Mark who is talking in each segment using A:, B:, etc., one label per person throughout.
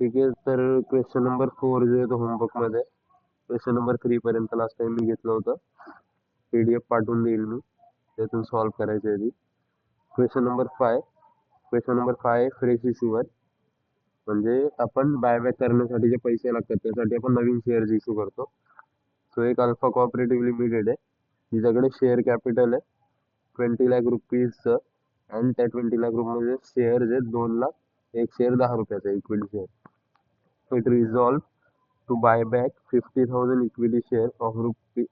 A: ठीक आहे. तर क्वेश्चन नंबर 4 जो आहे तो होमवर्कमध्ये क्वेश्चन नंबर 3 पर्यंत लास्ट टाइम मी घेतलं होतं. PDF पाठवून देईल मी, त्यातून सॉल्व्ह करायचे आहे. क्वेश्चन नंबर 5 फ्रेश इश्यूवर, म्हणजे आपण बायबॅक करण्यासाठी जे पैसे लागतात त्यासाठी आपण नवीन शेअर्स इश्यू करतो. सो एक अल्फा कोऑपरेटिव्ह लिमिटेड आहे, जिच्याकडे शेअर कॅपिटल आहे 20 लाख रुपीजचं, आणि त्या 20 लाख रुपये शेअर्स आहेत 2 लाख, एक शेअर 10 रुपयाचा equity share. So it resolved to buy back 50,000 equity share of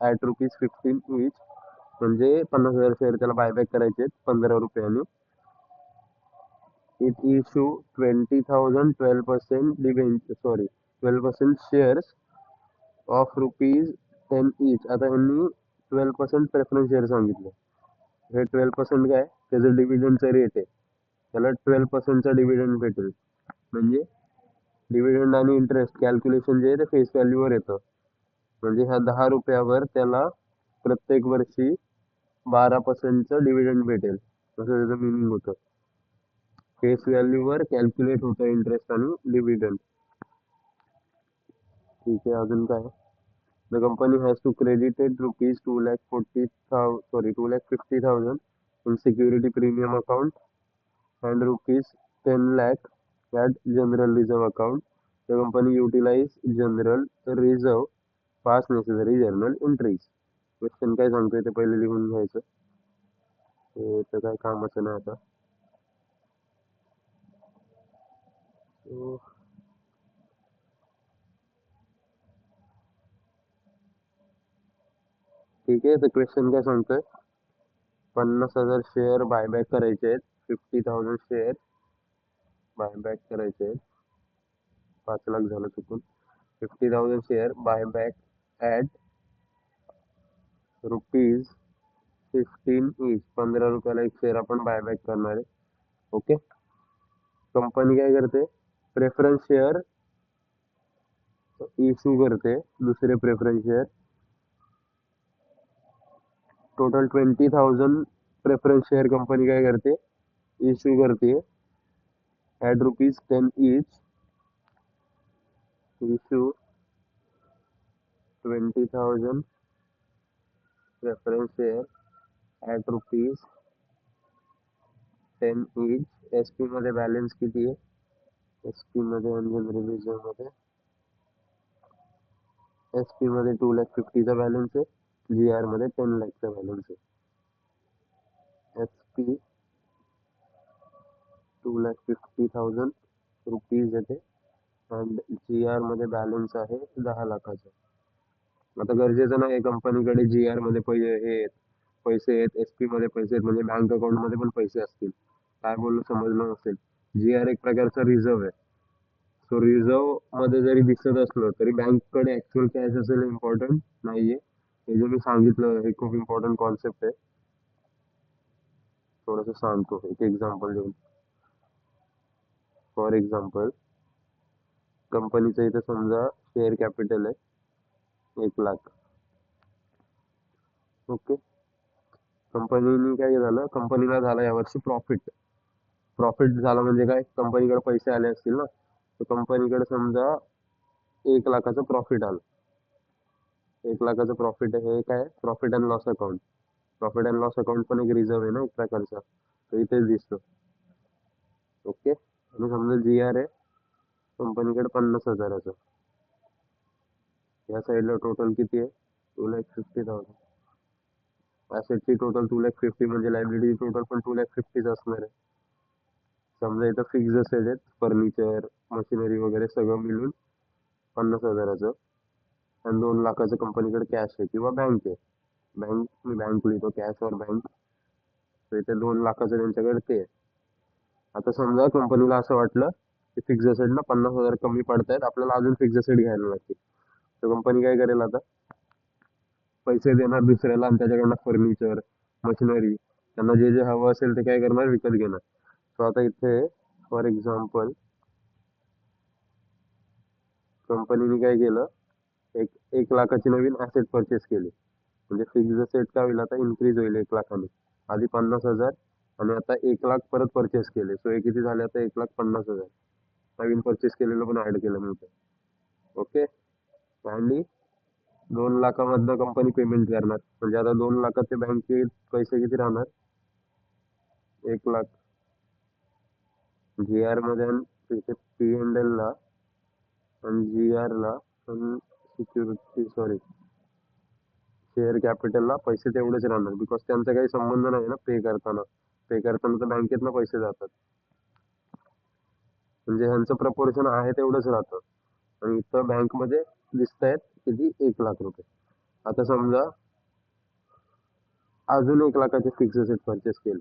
A: at rupees 15 each, म्हणजे 50,000 शेअर त्याला बायबॅक करायचे 15 रुपयांनी. It issue 20,000 12% shares of rupees 10 each. आता ह्यांनी 12% प्रेफरन्स शेअर सांगितले. हे 12% काय, त्याचं डिव्हिडंडचा रेट आहे, त्याला 12%चा डिव्हिडंड भेटेल. म्हणजे डिव्हिडंड आणि इंटरेस्ट कॅल्क्युलेशन जे आहे ते फेस व्हॅल्यूवर येतं. म्हणजे ह्या 10 रुपयावर त्याला प्रत्येक वर्षी 12%चं डिव्हिडंड भेटेल, असं त्याचं मिनिंग होतं. फेस व्हॅल्यूवर कॅल्क्युलेट होतं इंटरेस्ट आणि डिव्हिडंड. ठीक आहे. अजून काय, the company has to credited rupees 2,50,000 in security premium account and rupees 10 lakh at general reserve account. The company utilized general reserve past necessary journal entries. Question काय सांगतोय ते पहिले लिहून घ्यायचं, ते तर काय कामाचं नाही आता. ठीक आहे. तर क्वेश्चन काय सांगतोय, 50,000 शेअर बायबॅक करायचे आहेत, 50,000 शेअर बायबॅक करायचे आहेत, 5 लाख झालं चुकून. 50,000 share buyback at rupees 15 each, 15 रुपयाला एक शेअर आपण बायबॅक करणार आहे. ओके. कंपनी काय करते, प्रेफरन्स शेअर इश्यू करते, दुसरे preference share. Total 20,000 preference share company काय करते, इश्यू करते at rupees 10 each. Issue 20,000 preference share at rupees 10 each. S P मध्ये बॅलन्स किती आहे, एस पी मध्ये जनरल रिझर्व मध्ये, एस पी मध्ये 2,50,000चा बॅलन्स आहे, जी आर मध्ये 10 लाखचा बॅलन्स आहे. एस पी 2,50,000 रुपीज येते अँड जी आर मध्ये बॅलन्स आहे 10 लाखाचा. आता गरजेचं नाही कंपनीकडे जी आर मध्ये पैसे आहेत, एस पी मध्ये पैसे आहेत, म्हणजे बँक अकाउंट मध्ये पण पैसे असतील. काय बोललो समजलं नसेल. जी आर एक प्रकारचा रिझर्व आहे. सो रिझर्व मध्ये जरी दिसत असलं तरी बँककडे ऍक्च्युअल कॅश असेल इम्पॉर्टंट नाहीये. हे जे मी सांगितलं हे खूप इम्पॉर्टंट कॉन्सेप्ट आहे. थोडंसं सांगतो एक एक्झाम्पल देऊन. फॉर एक्झाम्पल, कंपनीचं इथं समजा शेअर कॅपिटल आहे 1 लाख. ओके. कंपनीने काय झालं, कंपनीला झाला यावर्षी प्रॉफिट. प्रॉफिट झाला म्हणजे काय, कंपनीकडे पैसे आले असतील ना, तर कंपनीकडे समजा 1 लाखाचं प्रॉफिट आलं. 1 लाखाचं प्रॉफिट आहे, हे काय profit and loss account. Profit and loss account पण एक रिझर्व आहे ना एक प्रकारचा, तर इथेच दिसतो. ओके. आणि समजा जी आर आहे कंपनीकडे 50,000चं. या साईडला टोटल किती आहे, 2,50,000. ॲसेटची टोटल 2,50,000 म्हणजे लायबिलिटी टोटल पण 2,50,000 असणार आहे. समजा इथं फिक्स असेट आहेत, फर्निचर मशिनरी वगैरे सगळं मिळून 50,000चं, आणि 2 लाखाचं कंपनीकडे कॅश आहे किंवा बँक आहे. बँक लिहितो, कॅश और बँक. तर इथे 2 लाखाचं त्यांच्याकडे ते आहे. आता समजा कंपनीला असं वाटलं की फिक्स असेटला 50,000 कमी पडतायत, आपल्याला अजून फिक्स असेट घ्यायला लागतील. तर कंपनी काय करेल, आता पैसे देणार दुसऱ्याला आणि त्याच्याकडनं फर्निचर मशिनरी त्यांना जे जे हवं असेल ते काय करणार, विकत घेणार. सो आता इथे फॉर एक्झाम्पल कंपनीने काय केलं, एक लाखाची नवीन ॲसेट परचेस केली. म्हणजे फिक्स असेट काय होईल, आता इन्क्रीज होईल 1 लाखाने. आधी 50,000 आणि आता 1 लाख परत परचेस केले. सो हे किती झाले आता, 1,50,000. नवीन परचेस केलेलं पण ऍड केलं मी इथे. ओके. आणि 2 लाखामधनं कंपनी पेमेंट करणार, म्हणजे आता 2 लाखाचे बँकेत पैसे किती राहणार? 1 लाख. जी आर मध्ये आणि तिथे पी एंड एल ला आणि जी आर ला आणि सिक्युरिटी सॉरी शेअर कॅपिटलला पैसे तेवढेच राहणार, बिकॉज त्यांचा काही संबंध नाही ना पे करताना तर बँकेतनं पैसे जातात, म्हणजे ह्यांचं प्रपोर्शन आहे तेवढंच राहतं. आणि इथं बँकमध्ये दिसत आहेत किती? 1 लाख रुपये. आता समजा अजून 1 लाखाचे फिक्स असेट परचेस केले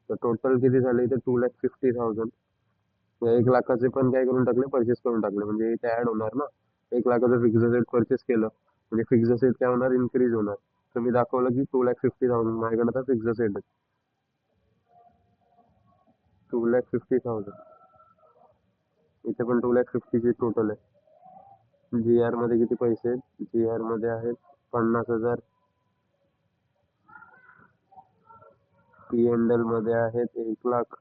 A: तर टोटल किती झाले? इथे 2,50,000. या 1 लाखाचे पण काय करून टाकले? परचेस करून टाकले, म्हणजे इथे ऍड होणार ना. 1 लाखाचं फिक्स असेट परचेस केलं म्हणजे फिक्स असेट काय होणार? इन्क्रीज होणार. तर मी दाखवलं की 2,50,000 माझ्याकडे आता फिक्स असेट आहे. 2,50,000. इथे पण 2,50,000 ची टोटल आहे. जी आर मध्ये किती पैसे आहेत? जी आर मध्ये आहेत 50,000. पी एंड एल मध्ये आहेत 1 लाख.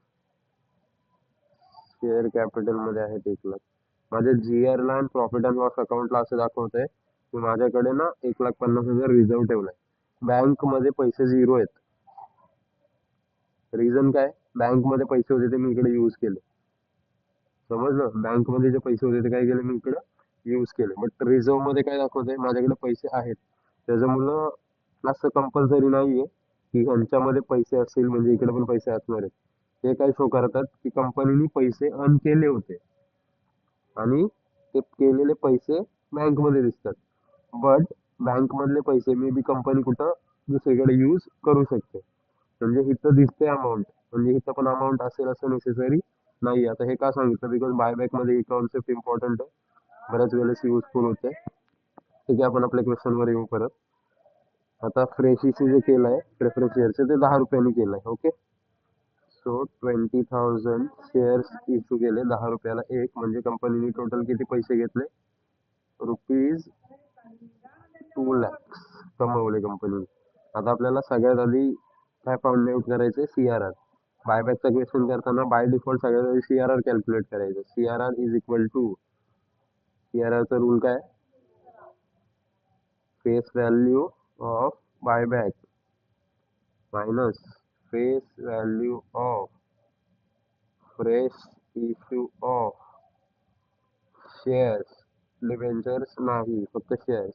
A: शेअर कॅपिटल मध्ये आहेत 1 लाख. माझ्या जी आर ला आणि प्रॉफिट अँड लॉस अकाउंटला असं दाखवतंय की माझ्याकडे ना 1,50,000 रिझर्व ठेवलाय. बँक मध्ये पैसे झिरो आहेत. रिझन काय? बँक मध्ये पैसे होते ते मी इकडे युज केले. समजलं? बँक मध्ये जे पैसे होते ते काय केले? मी इकडे युज केले. बट रिझर्व मध्ये काय दाखवतंय? माझ्याकडे पैसे आहेत. त्याच्यामुळं असं कंपल्सरी नाहीये की ह्यांच्यामध्ये पैसे असतील म्हणजे इकडे पण पैसे असणार आहेत. ते काय शो करतात की कंपनीने पैसे अर्न केले होते आणि ते केलेले पैसे बँक मध्ये दिसतात. बट बँक मधले पैसे मे बी कंपनी कुठं दुसरीकडे यूज करू शकते. म्हणजे इथं दिसते अमाऊंट, म्हणजे इथं पण अमाऊंट असेल असं नेसेसरी नाही. आता हे का सांगितलं? बिकॉज बायबॅक मध्ये ही कॉन्सेप्ट इम्पॉर्टंट आहे, बऱ्याच वेळेस युजफुल होते. ठीक आहे, आपण आपल्या क्वेश्चन वर येऊ परत. आता फ्रेश इश्यू जे केलंय प्रेफरन्स शेअरचं ते 10 रुपयांनी केलंय. ओके. सो 20,000 शेअर्स इश्यू केले 10 रुपयाला एक, म्हणजे कंपनीने टोटल किती पैसे घेतले? ₹2 लाख कमवले कंपनी. आता आपल्याला सगळ्यात आधी काय फाउंड आउट करायचं? CRR. बायबॅकचा क्वेश्चन करताना बाय डिफॉल्ट सगळ्यात आधी CRR कॅल्क्युलेट करायचं. CRR is equal to, CRR चा रूल काय? Face value of buyback minus face value of fresh issue of shares. Debentures नाही, फक्त शेअर्स.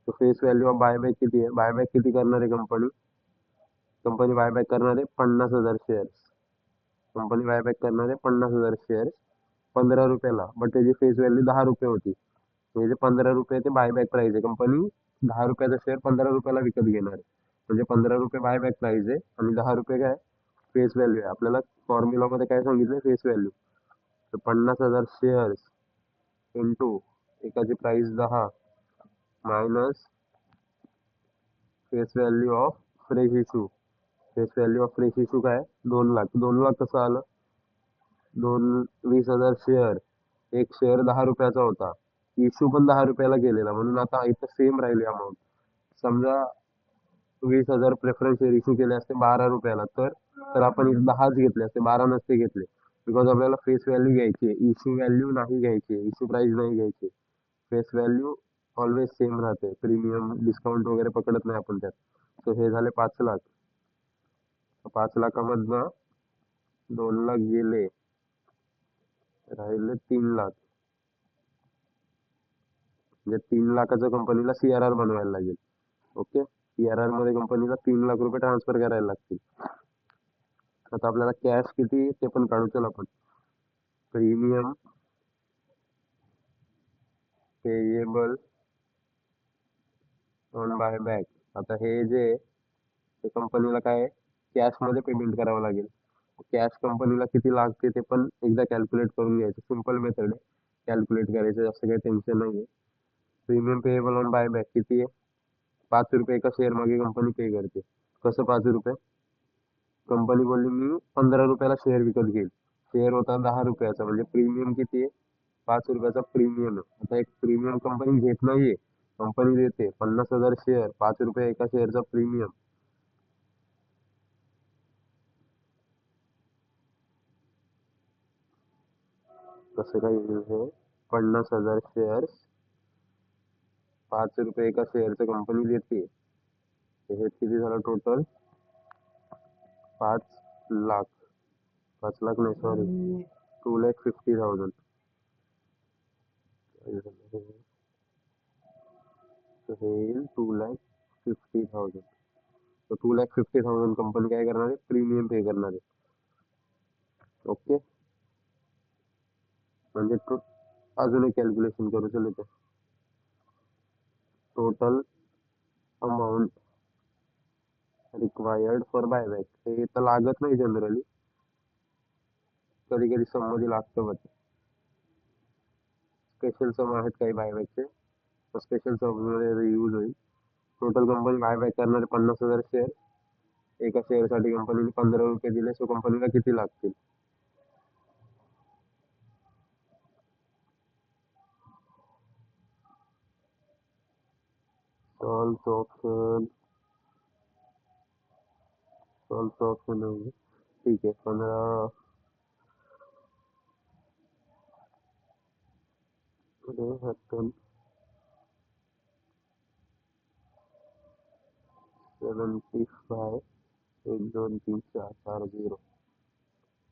A: तो फेस व्हॅल्यू ऑफ बायबॅक किती आहे? बायबॅक किती करणार आहे कंपनी? कंपनी बायबॅक करणार आहे 50,000 शेअर्स. कंपनी बायबॅक करणार आहे 50,000 शेअर्स 15 रुपयाला. बट त्याची फेस व्हॅल्यू 10 रुपये होती. म्हणजे 15 रुपये ते बायबॅक प्राइस आहे. कंपनी 10 रुपयाचा शेअर 15 रुपयाला विकत घेणार आहे. म्हणजे 15 रुपये बायबॅक प्राइस आहे आणि 10 रुपये काय? फेस व्हॅल्यू आहे. आपल्याला फॉर्म्युला मध्ये काय सांगितलं? Face value. तर 50,000 शेअर्स इंटू एकाची price 10 minus face value of fresh issue. Face value of fresh issue काय? 2 लाख. 2 लाख कसं आलं? 20,000 शेअर, एक शेअर 10 रुपयाचा होता, इश्यू पण 10 रुपयाला केलेला, म्हणून आता इथं सेम राहिली अमाऊंट. समजा 20,000 प्रेफरन्स शेअर इश्यू केले असते 12 रुपयाला, तर आपण इथे 10च घेतले असते, 12 नसते घेतले. बिकॉज आपल्याला फेस व्हॅल्यू घ्यायची आहे, इश्यू व्हॅल्यू नाही घ्यायची, इश्यू प्राइस नाही घ्यायची. फेस व्हॅल्यू ऑलवेज सेम राहते. प्रीमियम डिस्काउंट वगैरे पकडत नाही आपण त्यात. तर हे झाले 5 लाख. 5 लाखामधनं 2 लाख गेले, राहिले 3 लाख. म्हणजे 3 लाखाचं कंपनीला CRR बनवायला लागेल. ओके. CRR मध्ये कंपनीला 3 लाख रुपये ट्रान्सफर करायला लागतील. आता आपल्याला कॅश किती ते पण काढू. चल आपण प्रीमियम पेएबल ऑन बायबॅक. आता हे जे ते कंपनीला काय कॅश मध्ये पेमेंट करावं लागेल. कॅश कंपनीला किती लागते ते पण एकदा कॅल्क्युलेट करून घ्यायचं. सिंपल मेथड आहे कॅल्क्युलेट करायचं, जास्त काही टेन्शन नाही आहे. प्रीमियम पेएबल ऑन बायबॅक किती आहे? 5 रुपये एका शेअर मागे कंपनी पे करते. कसं 5 रुपये? कंपनी बोलली मी 15 रुपयाला शेअर विकत घेईल. शेअर होता 10 रुपयाचा, म्हणजे प्रीमियम किती आहे? 5 रुपयाचा प्रीमियम आहे. आता एक प्रीमियम कंपनी घेत नाहीये, कंपनी देते 50,000 शेअर, 5 रुपये एका शेअरचा प्रीमियम. कसं काय येईल हे? 50,000 शेअर्स, 5 रुपये एका शेअरचं कंपनी देते. हे किती झालं टोटल? 5 लाख. 5 लाख नाही, सॉरी, 2,50,000. तर हे येईल 2,50,000. तर 2,50,000 कंपनी काय करणार आहे? प्रीमियम पे करणार आहे. ओके, म्हणजे अजून एक कॅल्क्युलेशन करू चल इथे. Total amount required for buyback. हे तर लागत नाही जनरली, कधी कधी सममध्ये लागतं. बट स्पेशल सम आहेत काही बायबॅकचे, तर स्पेशल सममध्ये यूज होईल. टोटल कंपनी बायबॅक करणारे 50,000 शेअर. एका शेअरसाठी कंपनीने 15 रुपये दिले, सो कंपनीला किती लागतील? सॉल्व ऑप्शन, सॉल्व ऑप्शन नाही. ठीक आहे, 15 7 75 1 2 3 4 4 0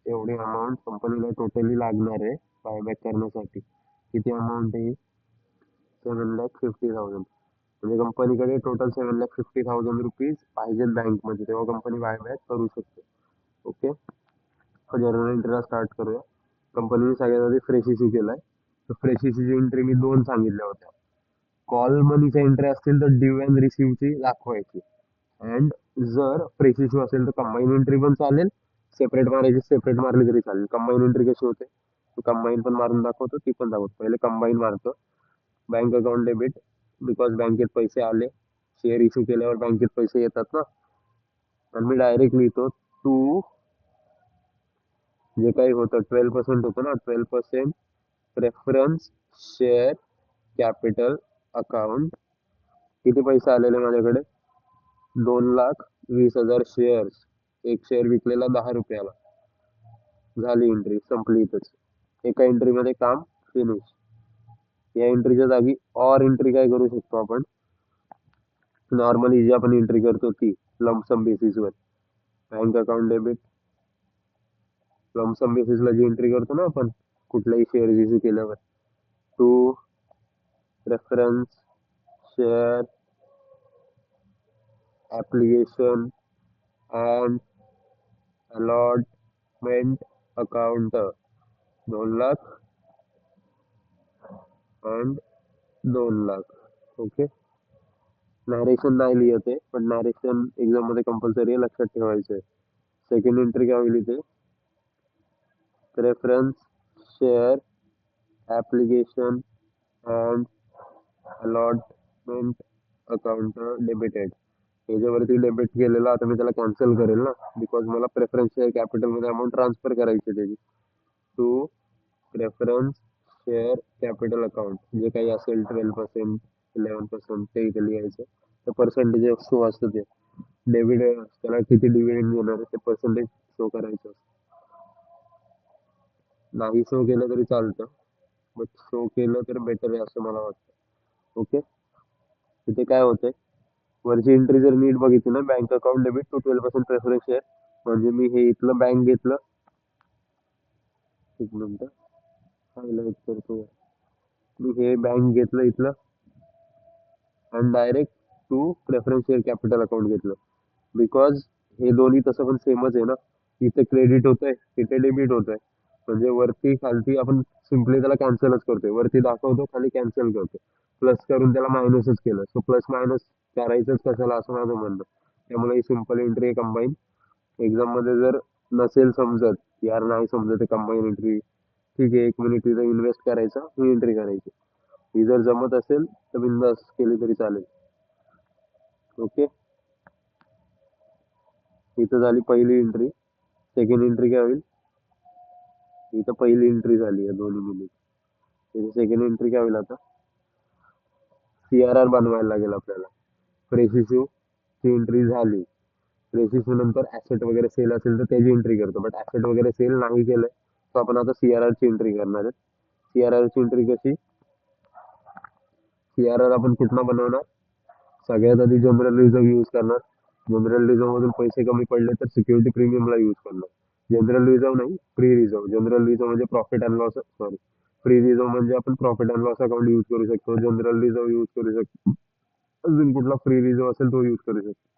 A: एवढी अमाऊंट कंपनीला टोटली लागणार आहे बायबॅक करण्यासाठी. किती अमाऊंट आहे? 7,50,000. म्हणजे कंपनीकडे टोटल 7,50,000 रुपीज पाहिजेत बँकमध्ये, तेव्हा कंपनी बायबॅक करू शकते. ओके, जर्नल एंट्रीला स्टार्ट करूया. कंपनीने सगळ्यात आधी फ्रेश इश्यू केलाय. तर फ्रेश इश्यूची एंट्री मी 2 सांगितल्या होत्या. कॉल मनीच्या एंट्री असतील तर ड्यू अँड रिसीव्हची दाखवायची. अँड जर फ्रेश इश्यू असेल तर कंबाईन एंट्री पण चालेल, सेपरेट मारायची, सेपरेट मारली तरी चालेल. कंबाईन एंट्री कशी होते? कंबाईन पण मारून दाखवतो, ती पण दाखवतो. पहिले कंबाईन मारतो. बँक अकाउंट डेबिट, बिकॉज बँकेत पैसे आले, शेअर इश्यू केल्यावर बँकेत पैसे येतात ना. आणि मी डायरेक्ट लिहितो टू, जे काही होतं 12% होतं ना, 12% प्रेफरन्स शेअर कॅपिटल अकाउंट. किती पैसे आलेले माझ्याकडे? 2,20,000 शेअर्स. एक शेअर विकलेला 10 रुपयाला. झाली एंट्री, संपली इथंच. एका एंट्रीमध्ये काम फिनिश. या एंट्रीच्या जागी और एंट्री काय करू शकतो आपण? नॉर्मली जी आपण एंट्री करतो ती लमसम बेसिसवर. बँक अकाउंट डेबिट, लमसम बेसिसला जी एंट्री करतो ना आपण कुठलाही शेअर इश्यू केल्यावर, to reference share application and allotment account 2,00,000 and 2,00,000. Okay, narration नाही लिहित आहे, पण नॅरेशन एक्झाम मध्ये कंपल्सरी आहे, लक्षात ठेवायचं आहे. सेकंड एंट्री काय होईल इथे? Preference share application and allotment account debited. याच्यावरती डेबिट केलेलं, आता मी त्याला कॅन्सल करेल ना, बिकॉज मला प्रेफरन्स शेअर कॅपिटलमध्ये अमाऊंट ट्रान्सफर करायची त्याची. To preference share capital account, जे काही असेल 12%, 11%, ते इथे लिहायचं. तर पर्सेंटेज शो असतं ते डेबिट, त्याला किती डिव्हिडंड देणार आहे ते पर्सेंटेज शो करायचं. नाही शो केलं तरी चालतं, बट शो केलं तर बेटर आहे असं मला वाटतं. ओके, तिथे काय होतंय? वरची एंट्री जर नीट बघितली ना, bank account debit to 12% preference share, म्हणजे मी हे इथलं बँक घेतलं. एक मिनिट हायलाइट करतो. मी हे बँक घेतलं इथलं आणि direct to preference share capital account घेतलं. बिकॉज हे दोन्ही तसं पण सेमच आहे ना. इथे क्रेडिट होतंय, इथे डेबिट होतंय. म्हणजे वरती खालती आपण सिम्पली त्याला कॅन्सलच करतोय. वरती दाखवतो, खाली कॅन्सल करतो. प्लस करून त्याला मायनसच केलं. सो प्लस मायनस करायचंच कशाला असं माझं म्हणणं. त्यामुळे ही सिम्पल एंट्री आहे कंबाईन. एक्झाम मध्ये जर नसेल समजत, यार नाही समजत कंबाईन एंट्री, ठीक आहे, 1 मिनिट तिथं इन्व्हेस्ट करायचा, ही एंट्री करायची. ही जर जमत असेल तर बिंदास केली तरी चालेल. ओके, इथं झाली पहिली एंट्री. सेकंड एंट्री काय होईल? इथं पहिली एंट्री झाली आहे 2 मिनिट. इथे सेकंड एंट्री काय होईल? आता CRR बनवायला लागेल आपल्याला. फ्रेश इश्यू ची एंट्री झाली. फ्रेश इश्यू नंतर ऍसेट वगैरे सेल असेल तर त्याची एंट्री करतो, बट ऍसेट वगैरे सेल नाही केलंय, तर आपण आता CRR ची एंट्री करणार आहे. CRR ची एंट्री कशी? CRR आपण कुठनं बनवणार? सगळ्यात आधी जनरल रिझर्व्ह यूज करणार. जनरल रिझर्व्ह मधून पैसे कमी पडले तर सिक्युरिटी प्रीमियमला यूज करणार. जनरल रिझर्व्ह नाही, प्री रिझर्व्ह. जनरल रिझर्व्ह म्हणजे profit and loss, sorry, pre reserve म्हणजे आपण profit and loss account use करू शकतो. जनरल रिझर्व्ह यूज करू शकतो. अजून कुठला फ्री रिझर्व्ह असेल तो यूज करू शकतो.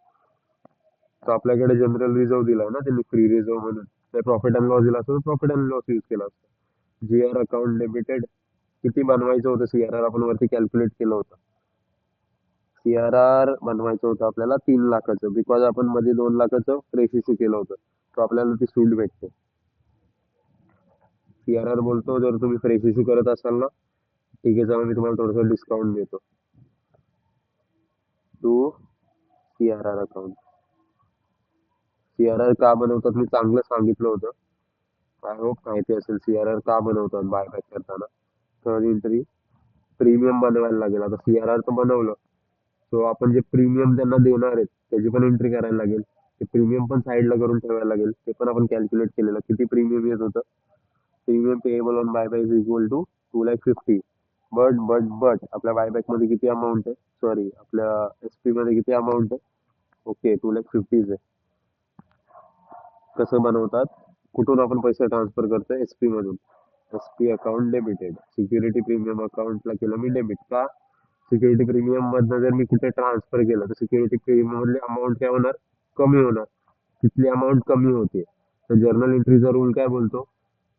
A: तर आपल्याकडे जनरल रिझर्व्ह दिला ना त्यांनी फ्री रिझर्व्ह म्हणून. तर प्रॉफिट अँड लॉस दिला असतो, प्रॉफिट अँड लॉस यूज केला असतो. जीआर अकाउंट डेबिटेड किती बनवायचं होतं? सीआरआर आपण वरती कॅल्क्युलेट केलं होतं. सीआरआर बनवायचं होतं आपल्याला 3 लाखाचं, बिकॉज आपण मध्ये 2 लाखाचं फ्रेश इश्यू केलं होतं. तो आपल्याला ती सूट भेटते. सीआरआर बोलतो जर तुम्ही फ्रेश इश्यू करत असाल ना, ठीक आहे चला मी तुम्हाला थोडंसं डिस्काउंट देतो टू सीआरआर अकाउंट. सीआरआर का बनवतात मी चांगलं सांगितलं होतं. आय होप माहिती असेल सीआरआर का बनवतात बायबॅक करताना. थर्ड एंट्री प्रीमियम बनवायला लागेल. आता सीआरआर तर बनवलं, सो आपण जे प्रीमियम त्यांना देणार आहेत त्याची पण एंट्री करायला लागेल. ते प्रीमियम पण साईडला करून ठेवायला लागेल. ते पण आपण कॅल्क्युलेट केलेलं किती प्रीमियम येत होतं. Premium payable on buyback is equal to 2,50,000. But आपल्या बायबॅक मध्ये किती अमाऊंट आहे? सॉरी, आपल्या एसपी मध्ये किती अमाऊंट आहे? ओके, 2,50,000 आहे. कसं बनवतात? कुठून आपण पैसे ट्रान्सफर करतोय? एसपी मधून. SP account debited. Security premium अकाउंटला केलं मी डेबिट. का? सिक्युरिटी प्रीमियम मधनं जर मी कुठे ट्रान्सफर केलं तर सिक्युरिटी प्रीमियम मधली अमाऊंट काय होणार? कमी होणार. तिथली अमाऊंट कमी होते. तर जर्नल एंट्रीचा रूल काय बोलतो?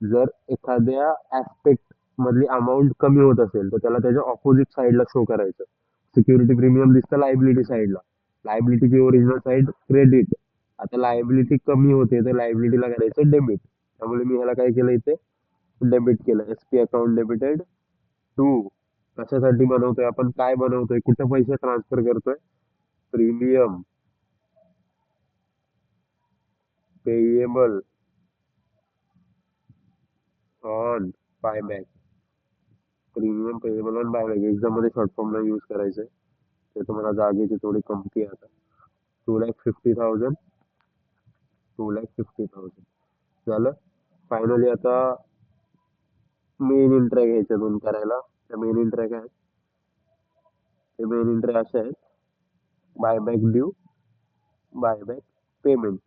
A: जर एखाद्या ऍस्पेक्ट मधली अमाऊंट कमी होत असेल तर त्याला त्याच्या ऑपोजिट साईडला शो करायचं. सिक्युरिटी प्रीमियम दिसतं लायबिलिटी साईडला. लायबिलिटीची ओरिजिनल साईड क्रेडिट. आता लायबिलिटी कमी होते तर लायबिलिटीला करायचं डेबिट. त्यामुळे मी ह्याला काय केलं इथे? डेबिट केलं. SP account debited to. कशासाठी बनवतोय आपण? काय बनवतोय? कुठे पैसे ट्रान्सफर करतोय? Premium payable on buyback. Premium payable on buyback exam मध्ये शॉर्ट फॉर्मला यूज करायचंय. ते तुम्हाला जागेची थोडी कमती आहे आता. 2,50,000. 2,50,000 झालं. फायनली आता मेन एंट्री घ्यायच्या दोन करायला. त्या मेन एंट्री काय आहेत? ते मेन एंट्री अशा आहेत: buyback due, buyback payment.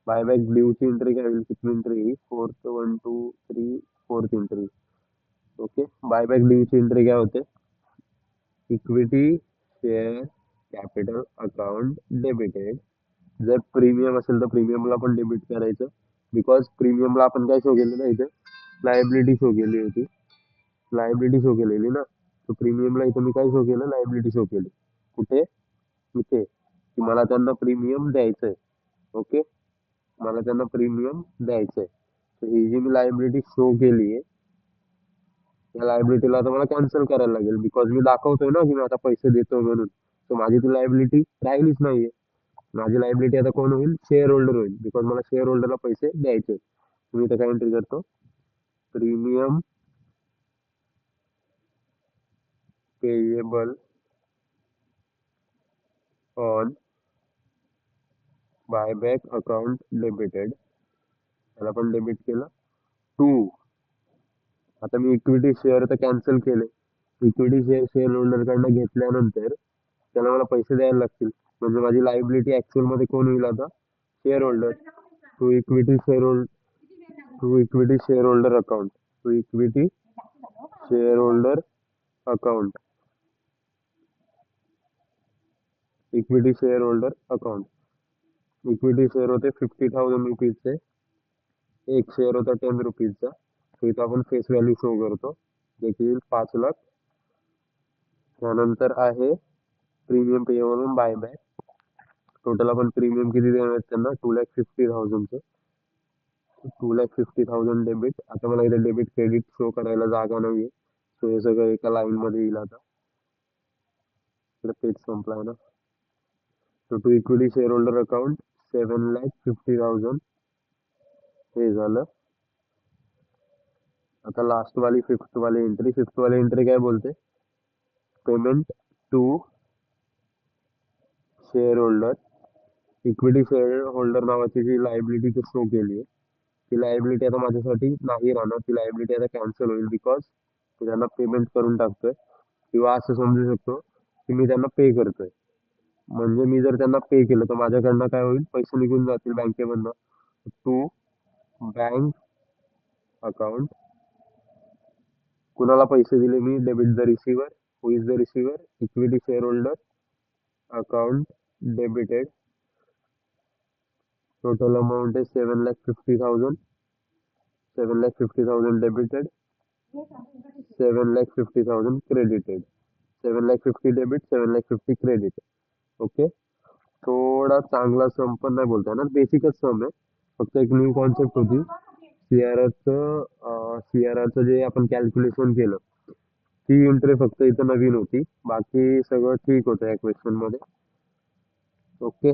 A: Buyback due ची एंट्री काय होईल? किती एंट्री येईल? Fourth, 1 2 3 fourth entry. Okay, buyback due ची एंट्री काय होते? Equity share capital account debited. जर प्रीमियम असेल तर प्रीमियमला पण डेबिट करायचं, बिकॉज प्रीमियमला आपण काय शो केलेलं इथे? लायबिलिटी शो केली होती. लायबिलिटी शो केलेली ना. तर प्रीमियमला इथे मी काय शो केलं? लायबिलिटी शो केली. कुठे? इथे, की मला त्यांना प्रीमियम द्यायचंय. ओके, मला त्यांना प्रीमियम द्यायचंय. तर ही जी मी लायबिलिटी शो केली आहे, या लायबिलिटीला आता मला कॅन्सल करायला लागेल, बिकॉज मी दाखवतोय ना की मी आता पैसे देतोय म्हणून. तर माझी ती लायबिलिटी राहिलीच नाहीये. माझी लायबिलिटी आता कोण होईल? शेअर होल्डर होईल, बिकॉज मला शेअर होल्डरला पैसे द्यायचे. मी इथे काय एंट्री करतो? Premium payable on buyback account debited. त्याला पण डेबिट केलं. टू. आता मी इक्विटी शेअर तर कॅन्सल केले. इक्विटी शेअर शेअर होल्डर कडनं घेतल्यानंतर त्याला मला पैसे द्यायला लागतील. म्हणजे माझी लायबिलिटी ऍक्च्युअल मध्ये कोण होईल आता? Share holder. To equity share holder. To equity share holder account. To equity share holder account. Equity share holder account. Equity share होते 50,000 रुपीजचे. एक शेअर होता 10 रुपीजचा. तो इथं आपण फेस व्हॅल्यू शो करतो, देखील 5 लाख. त्यानंतर आहे premium payable on buyback. Total आपण प्रीमियम किती देणार आहेत त्यांना? 2,50,000चं. 2,50,000 डेबिट. आता मला इथे डेबिट क्रेडिट शो करायला जागा नाहीये, सो हे सगळं एका लाईन मध्ये येईल. आता पेज संपलाय ना. तो to equity share holder account 7,50,000 हे झालं. आता लास्ट वाली फिफ्थ वाली एंट्री. फिफ्थ वाली एंट्री काय बोलते? Payment to share holder. Equity share holder नावाची जी लायबिलिटी शो केली आहे, ती लायबिलिटी आता माझ्यासाठी नाही राहणार. ती लायबिलिटी आता कॅन्सल होईल, बिकॉज की त्यांना पेमेंट करून टाकतोय, किंवा असं समजू शकतो की मी त्यांना पे करतोय. म्हणजे मी जर त्यांना पे केलं तर माझ्याकडनं काय होईल, पैसे निघून जातील बँकेमधनं. टू बँक अकाउंट, कुणाला पैसे दिले मी, debit the receiver. Who is the receiver? Equity share holder. Account debited. Total amount is 7,50,000. 7,50,000 debited. 7,50,000 credited. 7,50,000 debit, 7,50,000 credit. Okay. थोडा चांगला सम पण नाही बोलता येणार, बेसिकच सम आहे. फक्त एक न्यू कॉन्सेप्ट होती. सीआरआरचं जे आपण कॅल्क्युलेशन केलं, ती एंट्री फक्त इथं नवीन होती. बाकी सगळं ठीक होतं या क्वेश्चन मध्ये. ओके.